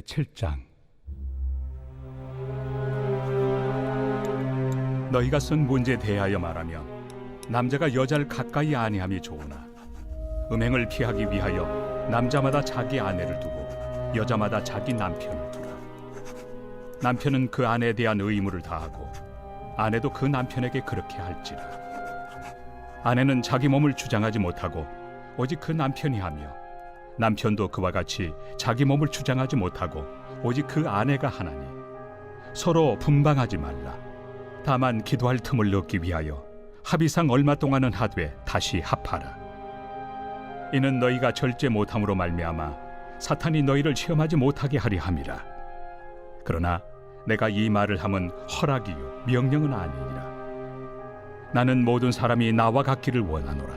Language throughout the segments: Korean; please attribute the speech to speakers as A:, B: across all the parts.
A: 제7장. 너희가 쓴 문제에 대하여 말하면 남자가 여자를 가까이 아니함이 좋으나 음행을 피하기 위하여 남자마다 자기 아내를 두고 여자마다 자기 남편을 두라. 남편은 그 아내에 대한 의무를 다하고 아내도 그 남편에게 그렇게 할지라. 아내는 자기 몸을 주장하지 못하고 오직 그 남편이 하며 남편도 그와 같이 자기 몸을 주장하지 못하고 오직 그 아내가 하나니 서로 분방하지 말라. 다만 기도할 틈을 얻기 위하여 합의상 얼마 동안은 하되 다시 합하라. 이는 너희가 절제 못함으로 말미암아 사탄이 너희를 시험하지 못하게 하려 함이라. 그러나 내가 이 말을 함은 허락이요 명령은 아니니라. 나는 모든 사람이 나와 같기를 원하노라.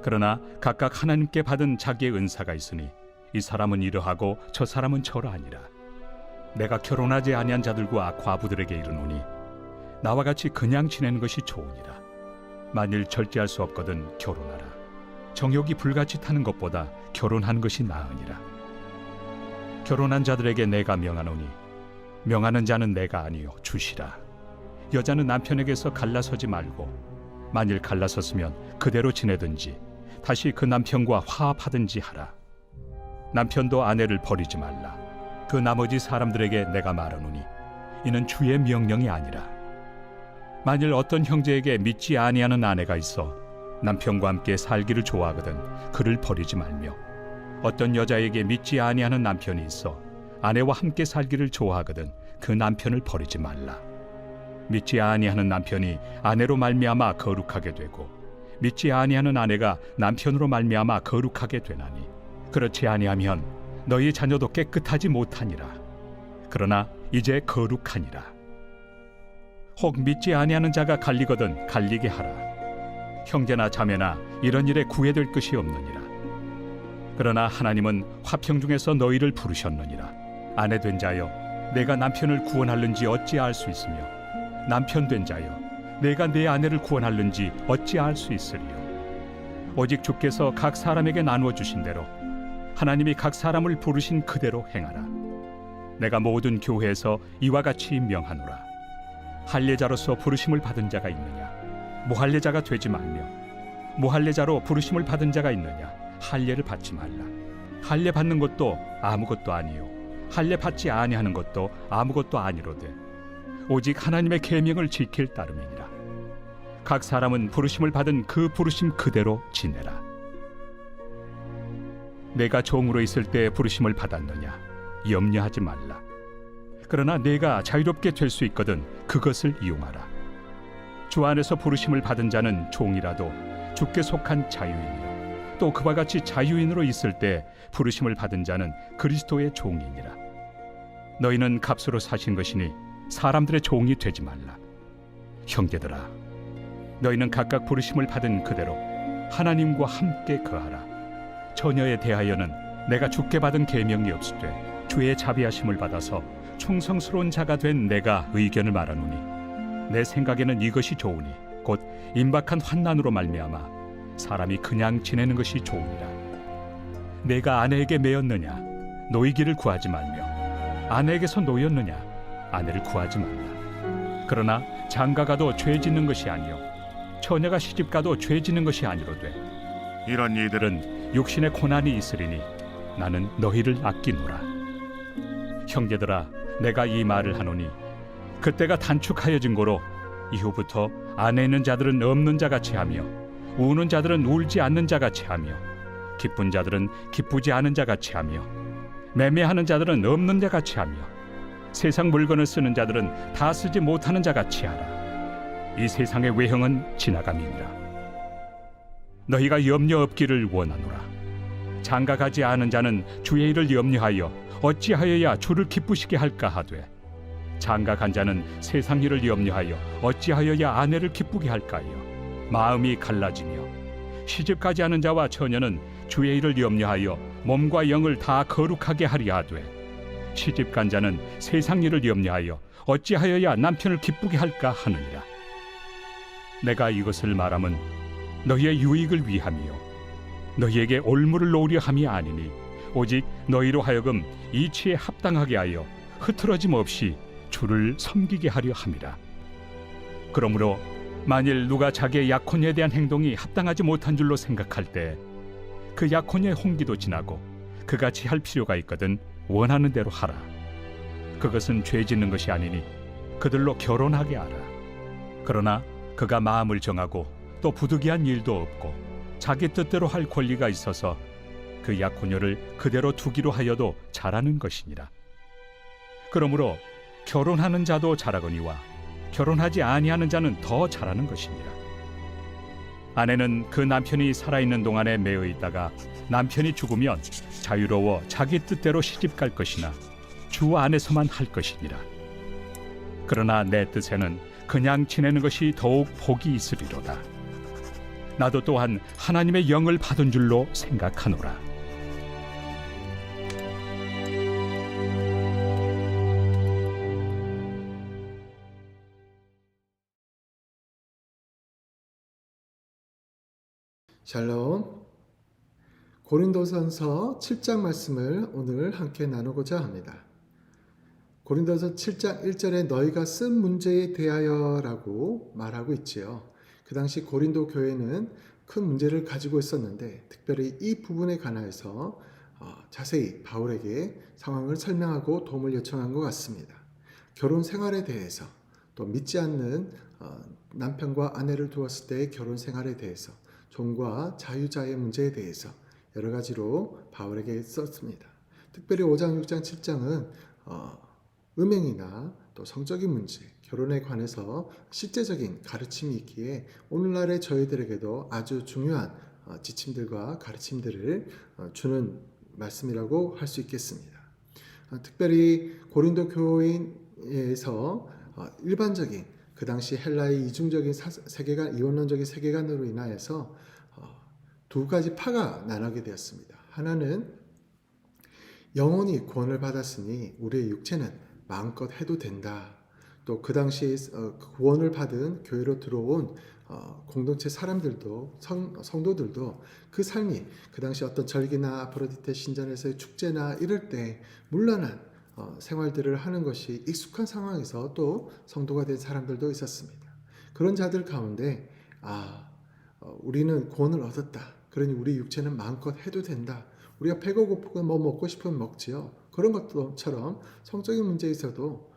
A: 그러나 각각 하나님께 받은 자기의 은사가 있으니 이 사람은 이러하고 저 사람은 저러하니라. 내가 결혼하지 아니한 자들과 과부들에게 이르노니 나와 같이 그냥 지내는 것이 좋으니라. 만일 절제할 수 없거든 결혼하라. 정욕이 불같이 타는 것보다 결혼하는 것이 나으니라. 결혼한 자들에게 내가 명하노니 명하는 자는 내가 아니요 주시라. 여자는 남편에게서 갈라서지 말고 만일 갈라섰으면 그대로 지내든지 다시 그 남편과 화합하든지 하라. 남편도 아내를 버리지 말라. 그 나머지 사람들에게 내가 말하노니 이는 주의 명령이 아니라. 만일 어떤 형제에게 믿지 아니하는 아내가 있어 남편과 함께 살기를 좋아하거든 그를 버리지 말며, 어떤 여자에게 믿지 아니하는 남편이 있어 아내와 함께 살기를 좋아하거든 그 남편을 버리지 말라. 믿지 아니하는 남편이 아내로 말미암아 거룩하게 되고 믿지 아니하는 아내가 남편으로 말미암아 거룩하게 되나니 그렇지 아니하면 너희 자녀도 깨끗하지 못하니라. 그러나 이제 거룩하니라. 혹 믿지 아니하는 자가 갈리거든 갈리게 하라. 형제나 자매나 이런 일에 구애될 것이 없느니라. 그러나 하나님은 화평 중에서 너희를 부르셨느니라. 아내 된 자여 내가 남편을 구원할는지 어찌 알 수 있으며 남편 된 자여 내가 내 아내를 구원할는지 어찌 알 수 있으리요. 오직 주께서 각 사람에게 나누어 주신 대로 하나님이 각 사람을 부르신 그대로 행하라. 내가 모든 교회에서 이와 같이 명하노라. 할례자로서 부르심을 받은 자가 있느냐 무할례자가 되지 말며, 무할례자로 부르심을 받은 자가 있느냐 할례를 받지 말라. 할례 받는 것도 아무것도 아니요 할례 받지 아니하는 것도 아무것도 아니로되 오직 하나님의 계명을 지킬 따름이니라. 각 사람은 부르심을 받은 그 부르심 그대로 지내라. 내가 종으로 있을 때 부르심을 받았느냐 염려하지 말라. 그러나 내가 자유롭게 될 수 있거든 그것을 이용하라. 주 안에서 부르심을 받은 자는 종이라도 주께 속한 자유인이요 또 그와 같이 자유인으로 있을 때 부르심을 받은 자는 그리스도의 종이니라. 너희는 값으로 사신 것이니 사람들의 종이 되지 말라. 형제들아, 너희는 각각 부르심을 받은 그대로 하나님과 함께 거하라. 처녀에 대하여는 내가 주께 받은 계명이 없으되 주의 자비하심을 받아서 충성스러운 자가 된 내가 의견을 말하노니 내 생각에는 이것이 좋으니 곧 임박한 환난으로 말미암아 사람이 그냥 지내는 것이 좋으니라. 내가 아내에게 매였느냐 노이기를 구하지 말며, 아내에게서 노였느냐 아내를 구하지 말라. 그러나 장가가도 죄 짓는 것이 아니요 처녀가 시집가도 죄 짓는 것이 아니로되 이런 이들은 육신의 고난이 있으리니 나는 너희를 아끼노라. 형제들아, 내가 이 말을 하노니 그때가 단축하여진 고로 이후부터 안에 있는 자들은 없는 자같이 하며 우는 자들은 울지 않는 자같이 하며 기쁜 자들은 기쁘지 않은 자같이 하며 매매하는 자들은 없는 자같이 하며 세상 물건을 쓰는 자들은 다 쓰지 못하는 자같이 하라. 이 세상의 외형은 지나감이니라. 너희가 염려 없기를 원하노라. 장가가지 않은 자는 주의 일을 염려하여 어찌하여야 주를 기쁘시게 할까 하되, 장가간 자는 세상 일을 염려하여 어찌하여야 아내를 기쁘게 할까요. 마음이 갈라지며 시집가지 않은 자와 처녀는 주의 일을 염려하여 몸과 영을 다 거룩하게 하려 하되, 시집간 자는 세상 일을 염려하여 어찌하여야 남편을 기쁘게 할까 하느니라. 내가 이것을 말함은 너희의 유익을 위함이요 너희에게 올무를 놓으려 함이 아니니 오직 너희로 하여금 이치에 합당하게 하여 흐트러짐 없이 주를 섬기게 하려 함이라. 그러므로 만일 누가 자기의 약혼에 대한 행동이 합당하지 못한 줄로 생각할 때 그 약혼의 홍기도 지나고 그같이 할 필요가 있거든 원하는 대로 하라. 그것은 죄 짓는 것이 아니니 그들로 결혼하게 하라. 그러나 그가 마음을 정하고 또 부득이한 일도 없고 자기 뜻대로 할 권리가 있어서 그 약혼녀를 그대로 두기로 하여도 잘하는 것이니라. 그러므로 결혼하는 자도 잘하거니와 결혼하지 아니하는 자는 더 잘하는 것이니라. 아내는 그 남편이 살아있는 동안에 매여 있다가 남편이 죽으면 자유로워 자기 뜻대로 시집갈 것이나 주 안에서만 할 것이니라. 그러나 내 뜻에는 그냥 지내는 것이 더욱 복이 있으리로다. 나도 또한 하나님의 영을 받은 줄로 생각하노라.
B: 샬롬. 고린도전서 7장 말씀을 오늘 함께 나누고자 합니다. 고린도서 7장 1절에 너희가 쓴 문제에 대하여라고 말하고 있지요. 그 당시 고린도 교회는 큰 문제를 가지고 있었는데 특별히 이 부분에 관하여서 자세히 바울에게 상황을 설명하고 도움을 요청한 것 같습니다. 결혼 생활에 대해서, 또 믿지 않는 남편과 아내를 두었을 때의 결혼 생활에 대해서, 종과 자유자의 문제에 대해서 여러 가지로 바울에게 썼습니다. 특별히 5장, 6장, 7장은 음행이나 또 성적인 문제, 결혼에 관해서 실제적인 가르침이 있기에 오늘날의 저희들에게도 아주 중요한 지침들과 가르침들을 주는 말씀이라고 할 수 있겠습니다. 특별히 고린도 교인에서 일반적인 그 당시 헬라의 이중적인 세계관, 이원론적인 세계관으로 인하여서 두 가지 파가 나누게 되었습니다. 하나는 영혼이 구원을 받았으니 우리의 육체는 마음껏 해도 된다. 또 그 당시에 구원을 받은 교회로 들어온 공동체 사람들도 성도들도 그 삶이 그 당시 어떤 절기나 아프로디테 신전에서의 축제나 이럴 때 물란한 생활들을 하는 것이 익숙한 상황에서 또 성도가 된 사람들도 있었습니다. 그런 자들 가운데 우리는 구원을 얻었다. 그러니 우리 육체는 마음껏 해도 된다. 우리가 배가 고프고 뭐 먹고 싶으면 먹지요. 그런 것처럼 성적인 문제에 있어도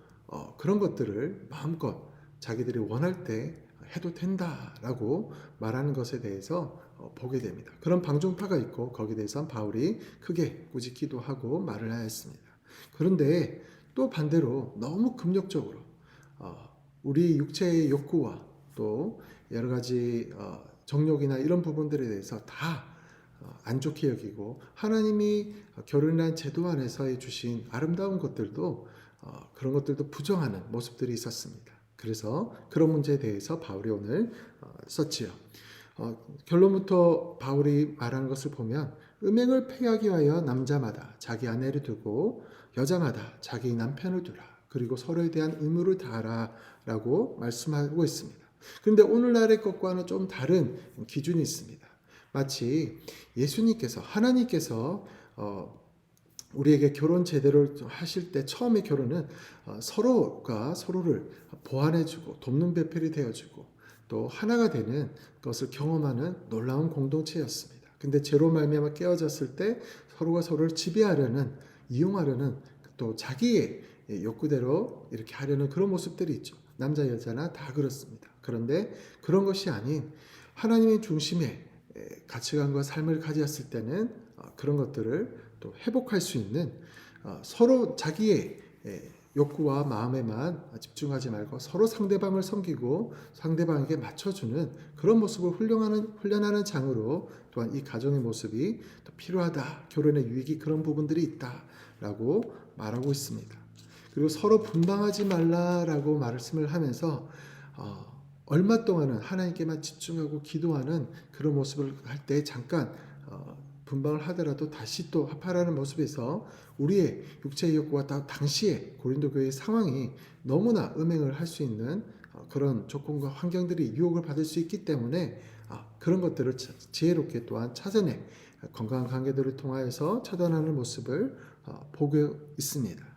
B: 그런 것들을 마음껏 자기들이 원할 때 해도 된다라고 말하는 것에 대해서 보게 됩니다. 그런 방종파가 있고 거기에 대해서 바울이 크게 꾸짖기도 하고 말을 하였습니다. 그런데 또 반대로 너무 금욕적으로 우리 육체의 욕구와 또 여러 가지 정욕이나 이런 부분들에 대해서 다 안 좋게 여기고 하나님이 결혼이라는 제도 안에서 주신 아름다운 것들도 그런 것들도 부정하는 모습들이 있었습니다. 그래서 그런 문제에 대해서 바울이 오늘 썼지요. 결론부터 바울이 말하는 것을 보면 음행을 폐하기 위하여 남자마다 자기 아내를 두고 여자마다 자기 남편을 두라. 그리고 서로에 대한 의무를 다하라 라고 말씀하고 있습니다. 그런데 오늘날의 것과는 좀 다른 기준이 있습니다. 마치 예수님께서, 하나님께서 우리에게 결혼 제대로 하실 때 처음에 결혼은 서로가 서로를 보완해주고 돕는 배필이 되어주고 또 하나가 되는 것을 경험하는 놀라운 공동체였습니다. 근데 죄로 말미암아 깨어졌을 때 서로가 서로를 지배하려는, 이용하려는 또 자기의 욕구대로 이렇게 하려는 그런 모습들이 있죠. 남자 여자나 다 그렇습니다. 그런데 그런 것이 아닌 하나님의 중심에 가치관과 삶을 가졌을 때는 그런 것들을 또 회복할 수 있는, 서로 자기의 욕구와 마음에만 집중하지 말고 서로 상대방을 섬기고 상대방에게 맞춰주는 그런 모습을 훈련하는 장으로 또한 이 가정의 모습이 또 필요하다. 결혼의 유익이 그런 부분들이 있다라고 말하고 있습니다. 그리고 서로 분방하지 말라라고 말씀을 하면서 얼마 동안은 하나님께만 집중하고 기도하는 그런 모습을 할 때 잠깐 분방을 하더라도 다시 또 합하라는 모습에서 우리의 육체의 욕구와 당시에 고린도 교회의 상황이 너무나 음행을 할 수 있는 그런 조건과 환경들이 유혹을 받을 수 있기 때문에 그런 것들을 지혜롭게 또한 찾아내 건강한 관계들을 통하여서 처단하는 모습을 보고 있습니다.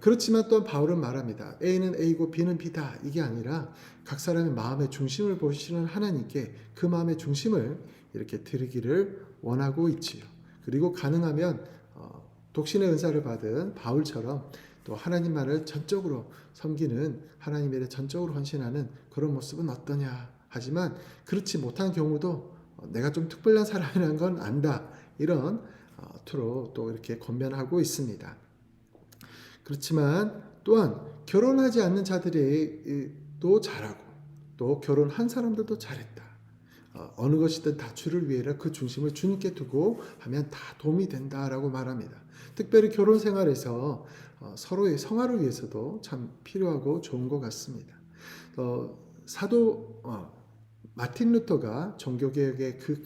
B: 그렇지만 또한 바울은 말합니다. A는 A고 B는 B다. 이게 아니라 각 사람의 마음의 중심을 보시는 하나님께 그 마음의 중심을 이렇게 드리기를 원하고 있지요. 그리고 가능하면 독신의 은사를 받은 바울처럼 또 하나님만을 전적으로 섬기는, 하나님에 대해 전적으로 헌신하는 그런 모습은 어떠냐. 하지만 그렇지 못한 경우도 내가 좀 특별한 사람이라는 건 안다. 이런 투로 또 이렇게 권면하고 있습니다. 그렇지만 또한 결혼하지 않는 자들이 또 잘하고 또 결혼한 사람들도 잘했다. 어느 것이든 다 주를 위해라, 그 중심을 주님께 두고 하면 다 도움이 된다라고 말합니다. 특별히 결혼 생활에서 서로의 성화를 위해서도 참 필요하고 좋은 것 같습니다. 사도 마틴 루터가 종교개혁의 그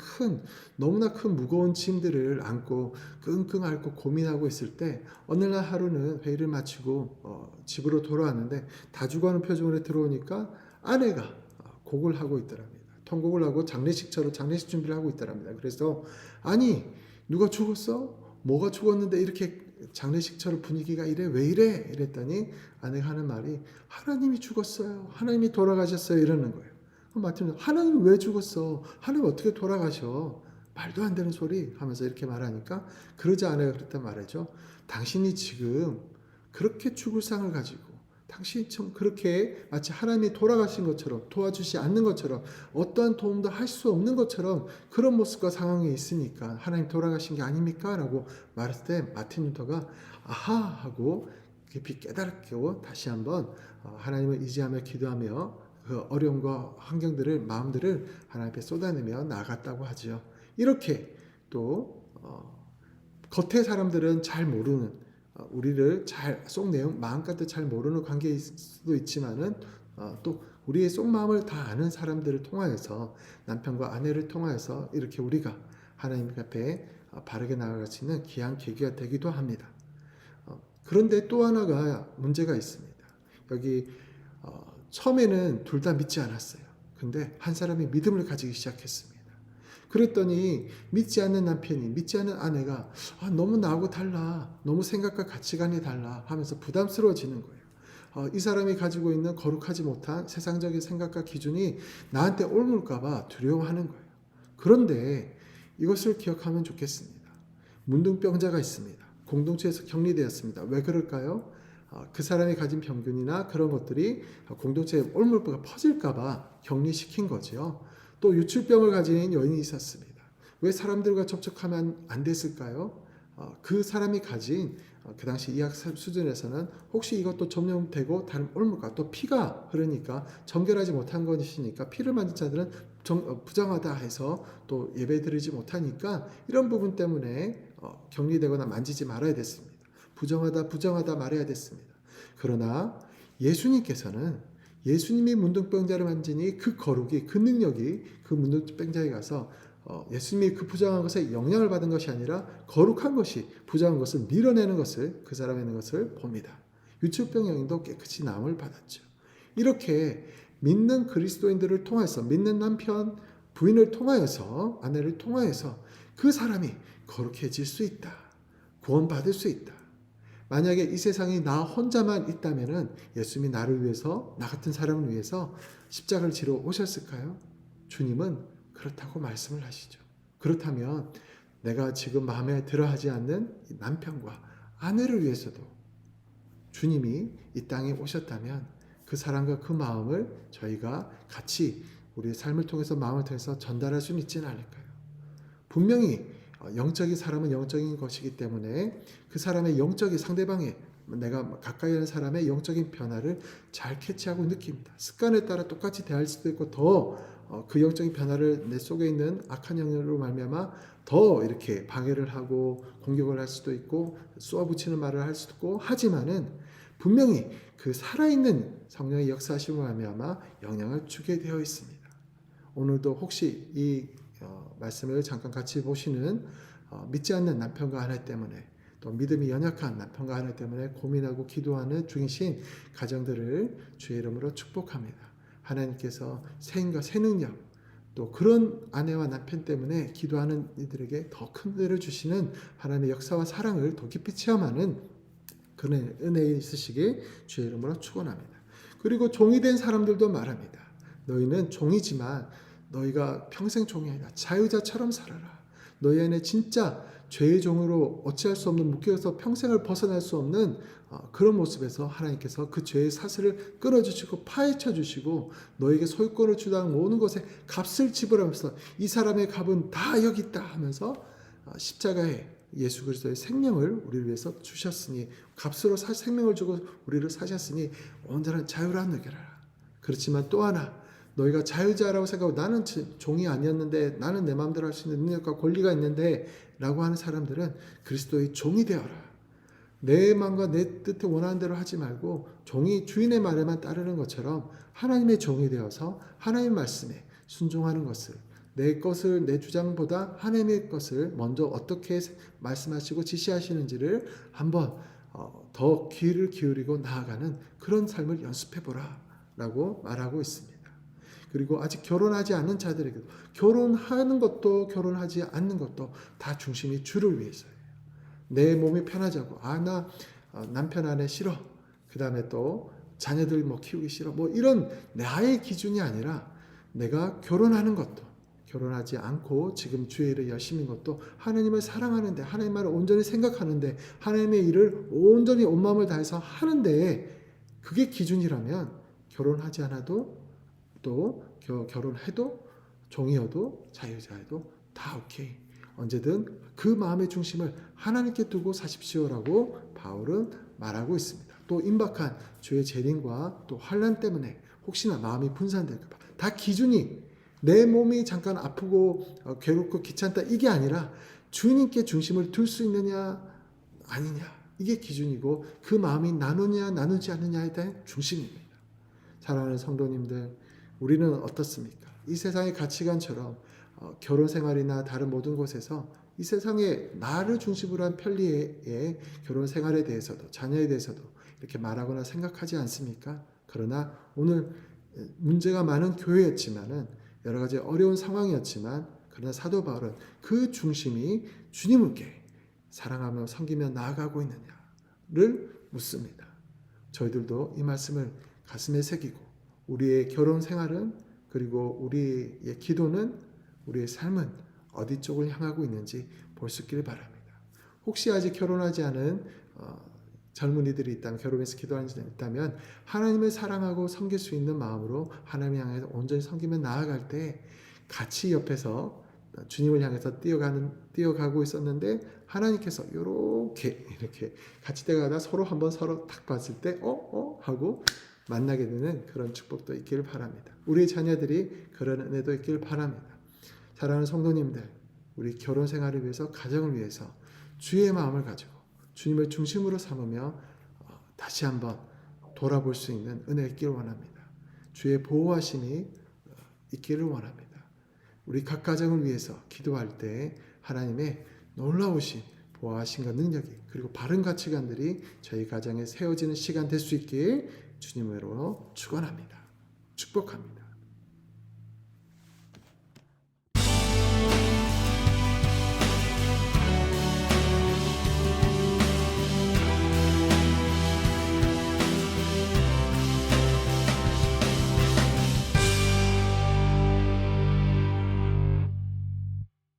B: 너무나 큰 무거운 짐들을 안고 끙끙 앓고 고민하고 있을 때 어느 날 하루는 회의를 마치고 집으로 돌아왔는데 다 죽어가는 표정으로 들어오니까 아내가 곡을 하고 있더랍니다. 통곡을 하고 장례식처럼 장례식 준비를 하고 있더랍니다. 그래서 아니 누가 죽었어? 뭐가 죽었는데 이렇게 장례식처럼 분위기가 이래? 왜 이래? 이랬더니 아내가 하는 말이 하나님이 죽었어요. 하나님이 돌아가셨어요. 이러는 거예요. 마틴은 하나님 왜 죽었어? 하나님 어떻게 돌아가셔? 말도 안 되는 소리 하면서 이렇게 말하니까 그러자 아내가 그랬단 말이죠. 당신이 지금 그렇게 죽을 상을 가지고 당신이 참 그렇게 마치 하나님이 돌아가신 것처럼 도와주지 않는 것처럼 어떠한 도움도 할 수 없는 것처럼 그런 모습과 상황이 있으니까 하나님 돌아가신 게 아닙니까? 라고 말했을 때 마틴 루터가 아하 하고 깊이 깨닫게 다시 한번 하나님을 의지하며 기도하며 그 어려움과 환경들을 마음들을 하나님 앞에 쏟아내며 나아갔다고 하죠. 이렇게 또 겉의 사람들은 잘 모르는 우리를 속 내용 마음까지 잘 모르는 관계일 수도 있지만은 또 우리의 속마음을 다 아는 사람들을 통하여서 남편과 아내를 통하여서 이렇게 우리가 하나님 앞에 바르게 나아갈 수 있는 귀한 계기가 되기도 합니다. 그런데 또 하나가 문제가 있습니다. 여기 처음에는 둘 다 믿지 않았어요. 근데 한 사람이 믿음을 가지기 시작했습니다. 그랬더니 믿지 않는 남편이, 믿지 않는 아내가 너무 나하고 달라, 너무 생각과 가치관이 달라 하면서 부담스러워지는 거예요. 이 사람이 가지고 있는 거룩하지 못한 세상적인 생각과 기준이 나한테 옮을까 봐 두려워하는 거예요. 그런데 이것을 기억하면 좋겠습니다. 문둥병자가 있습니다. 공동체에서 격리되었습니다. 왜 그럴까요? 그 사람이 가진 병균이나 그런 것들이 공동체에 옮을까 퍼질까 봐 격리시킨 거죠. 또 유출병을 가진 여인이 있었습니다. 왜 사람들과 접촉하면 안 됐을까요? 그 사람이 가진 그 당시 의학 수준에서는 혹시 이것도 점령되고 다른 옮을까, 또 피가 흐르니까 정결하지 못한 것이니까 피를 만진 자들은 부정하다 해서 또 예배드리지 못하니까 이런 부분 때문에 격리되거나 만지지 말아야 됐습니다. 부정하다 말해야 됐습니다. 그러나 예수님께서는 예수님이 문둥병자를 만지니 그 거룩이, 그 능력이 그 문둥병자에 가서 예수님이 그 부정한 것에 영향을 받은 것이 아니라 거룩한 것이 부정한 것을 밀어내는 것을, 그 사람에 있는 것을 봅니다. 유출병 여인도 깨끗이 나음을 받았죠. 이렇게 믿는 그리스도인들을 통해서, 믿는 남편, 부인을 통하여서, 아내를 통하여서 그 사람이 거룩해질 수 있다. 구원받을 수 있다. 만약에 이 세상에 나 혼자만 있다면은 예수님이 나를 위해서, 나 같은 사람을 위해서 십자가를 지러 오셨을까요? 주님은 그렇다고 말씀을 하시죠. 그렇다면 내가 지금 마음에 들어하지 않는 남편과 아내를 위해서도 주님이 이 땅에 오셨다면 그 사랑과 그 마음을 저희가 같이 우리의 삶을 통해서, 마음을 통해서 전달할 수는 있지는 않을까요? 분명히 영적인 사람은 영적인 것이기 때문에 그 사람의 영적인, 상대방의, 내가 가까이 하는 사람의 영적인 변화를 잘 캐치하고 느낍니다. 습관에 따라 똑같이 대할 수도 있고 더 그 영적인 변화를 내 속에 있는 악한 영향으로 말미암아 더 이렇게 방해를 하고 공격을 할 수도 있고 쏘아붙이는 말을 할 수도 있고, 하지만은 분명히 그 살아있는 성령의 역사하심으로 말미암아 영향을 주게 되어 있습니다. 오늘도 혹시 이 말씀을 잠깐 같이 보시는 믿지 않는 남편과 아내 때문에, 또 믿음이 연약한 남편과 아내 때문에 고민하고 기도하는 중이신 가정들을 주의 이름으로 축복합니다. 하나님께서 새 힘과 새 능력, 또 그런 아내와 남편 때문에 기도하는 이들에게 더 큰 은혜를 주시는 하나님의 역사와 사랑을 더 깊이 체험하는 그런 은혜에 있으시길 주의 이름으로 축원합니다. 그리고 종이 된 사람들도 말합니다. 너희는 종이지만 너희가 평생 종이 아니라 자유자처럼 살아라. 너희 안에 진짜 죄의 종으로 어찌할 수 없는 묶여서 평생을 벗어날 수 없는 그런 모습에서 하나님께서 그 죄의 사슬을 끊어주시고 파헤쳐 주시고 너에게 소유권을 주당 모든 것에 값을 지불하면서 이 사람의 값은 다 여기 있다 하면서 십자가에 예수 그리스도의 생명을 우리를 위해서 주셨으니 값으로 생명을 주고 우리를 사셨으니 온전한 자유라 누려라. 그렇지만 또 하나 너희가 자유자라고 생각하고 나는 종이 아니었는데 나는 내 마음대로 할 수 있는 능력과 권리가 있는데 라고 하는 사람들은 그리스도의 종이 되어라. 내 마음과 내 뜻에 원하는 대로 하지 말고 종이 주인의 말에만 따르는 것처럼 하나님의 종이 되어서 하나님의 말씀에 순종하는 것을 내 것을 내 주장보다 하나님의 것을 먼저 어떻게 말씀하시고 지시하시는지를 한번 더 귀를 기울이고 나아가는 그런 삶을 연습해보라 라고 말하고 있습니다. 그리고 아직 결혼하지 않은 자들에게도 결혼하는 것도 결혼하지 않는 것도 다 중심이 주를 위해서예요. 내 몸이 편하자고 나 남편 아내 싫어 그 다음에 또 자녀들 키우기 싫어 이런 나의 기준이 아니라 내가 결혼하는 것도 결혼하지 않고 지금 주의 일을 열심히 것도 하나님을 사랑하는데 하나님 말을 온전히 생각하는데 하나님의 일을 온전히 온 마음을 다해서 하는데 그게 기준이라면 결혼하지 않아도 또 결혼해도 종이어도 자유자여도 다 오케이. 언제든 그 마음의 중심을 하나님께 두고 사십시오라고 바울은 말하고 있습니다. 또 임박한 주의 재림과 또 환난 때문에 혹시나 마음이 분산될까 봐 다 기준이 내 몸이 잠깐 아프고 괴롭고 귀찮다 이게 아니라 주님께 중심을 둘 수 있느냐 아니냐 이게 기준이고 그 마음이 나누냐 나누지 않느냐에 대한 중심입니다. 사랑하는 성도님들 우리는 어떻습니까? 이 세상의 가치관처럼 결혼 생활이나 다른 모든 곳에서 이 세상에 나를 중심으로 한 편리의 결혼 생활에 대해서도 자녀에 대해서도 이렇게 말하거나 생각하지 않습니까? 그러나 오늘 문제가 많은 교회였지만은 여러 가지 어려운 상황이었지만 그러나 사도 바울은 그 중심이 주님께 사랑하며 섬기며 나아가고 있느냐를 묻습니다. 저희들도 이 말씀을 가슴에 새기고 우리의 결혼 생활은 그리고 우리의 기도는 우리의 삶은 어디 쪽을 향하고 있는지 볼 수 있기를 바랍니다. 혹시 아직 결혼하지 않은 젊은이들이 있다면 결혼해서 기도하는 사람이 있다면 하나님을 사랑하고 섬길 수 있는 마음으로 하나님을 향해서 온전히 섬기며 나아갈 때 같이 옆에서 주님을 향해서 뛰어가고 있었는데 하나님께서 이렇게 같이 뛰어가다 서로 딱 봤을 때 하고 만나게 되는 그런 축복도 있기를 바랍니다. 우리 자녀들이 그런 은혜도 있기를 바랍니다. 사랑하는 성도님들, 우리 결혼 생활을 위해서 가정을 위해서 주의 마음을 가지고 주님을 중심으로 삼으며 다시 한번 돌아볼 수 있는 은혜 있기를 원합니다. 주의 보호하심이 있기를 원합니다. 우리 각 가정을 위해서 기도할 때 하나님의 놀라우신 보호하심과 능력이 그리고 바른 가치관들이 저희 가정에 세워지는 시간 될 수 있길 주님으로 축원합니다. 축복합니다.